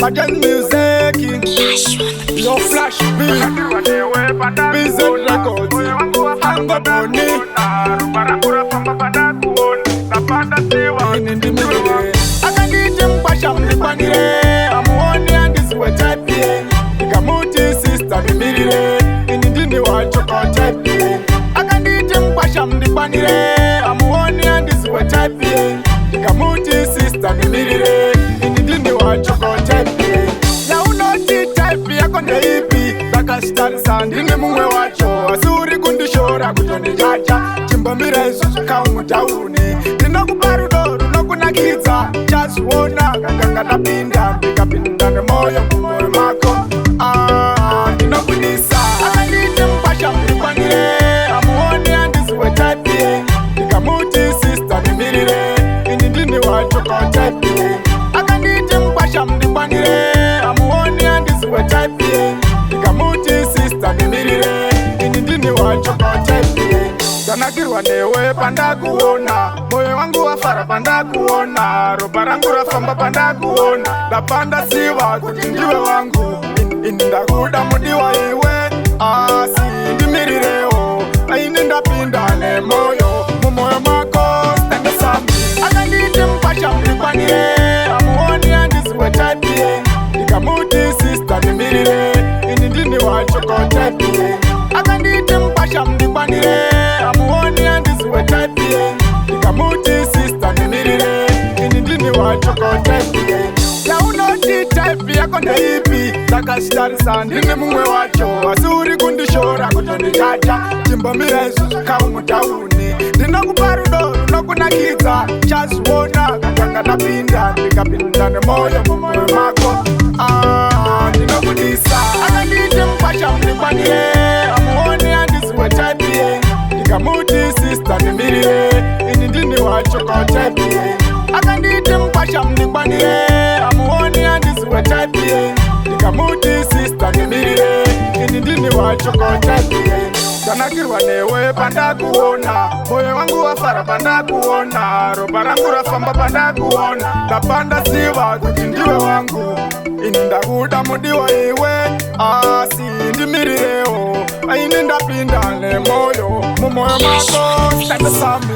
Magents music, your flash beat, Bizet records, Handizi. Akanditi mpasha mlipanire, amuoni Handizi wetepi, ikamuti sister bimirire, inindini wachokotepi. Akanditi mpasha mlipanire, amuoni Handizi wetepi, ikamuti sister bimirire, inindini wachokotepi. Ya unoti tepi yako ndeipi, bakashtari sandini mumwe wacho, asuri kundishora kujoni jaja, chimbambire isusu kaumutauni. Ninakubarudoru nokunakidza, chasuona kanganga napinda, ndikapinda nemoyo mumoyo mako. Ndinokunisa akanditi mpasha mlipanire, amuoni Handizi wetepi, ndikamuti sister bimirire, inindini wachokotepi. Akanditi mpasha mlipanire, amuoni Handizi wetepi, ndikamuti sister bimirire, inindini wachokotepi. Danakirwa newe pandakuona, moyo wangu wafara pandakuona, ropa rangu rafamba pandakuona, ndapanda siwa kuti ndiwe wangu, ndakuda mudiwa iwe, sindimirireo, aini ndapinda nemoyo, mumoyo mako stende sami. Akanditi mpasha mlipanire, amuoni Handizi wetepi, ndikamuti sister bimirire, inindini wachokotepi. Akanditi mpasha mlipanire, amuoni Handizi wetepi, ndikamuti sister bimirire, inindini wachokotepi. Ya unoti tepi yako ndeipi, bakashtari sandini mumwe wacho, asuri kundishora kujoni jaja, chimbambire isusu kaumutauni. Ndinokubarudoru nokunakidza, chasuona kanganga napinda, ndikapinda nemoyo mumoyo mako. Ndinokunisa akanditi mpasha mlipanire, amuoni Handizi wetepi, ndikamuti sister bimirire, inindini wachokotepi. Akanditi mpasha mlipanire, amuoni Handizi wetepi, ndikamuti sister bimirire, inindini wachokotepi. Danakirwa newe pandakuona, moyo wangu wafara pandakuona, ropa rangu rafamba pandakuona, ndapanda siwa kuti ndiwe wangu, ini ndakuda mudiwa iwe, sindimirireo, aini ndapinda nemoyo, mumoyo mako stende sami.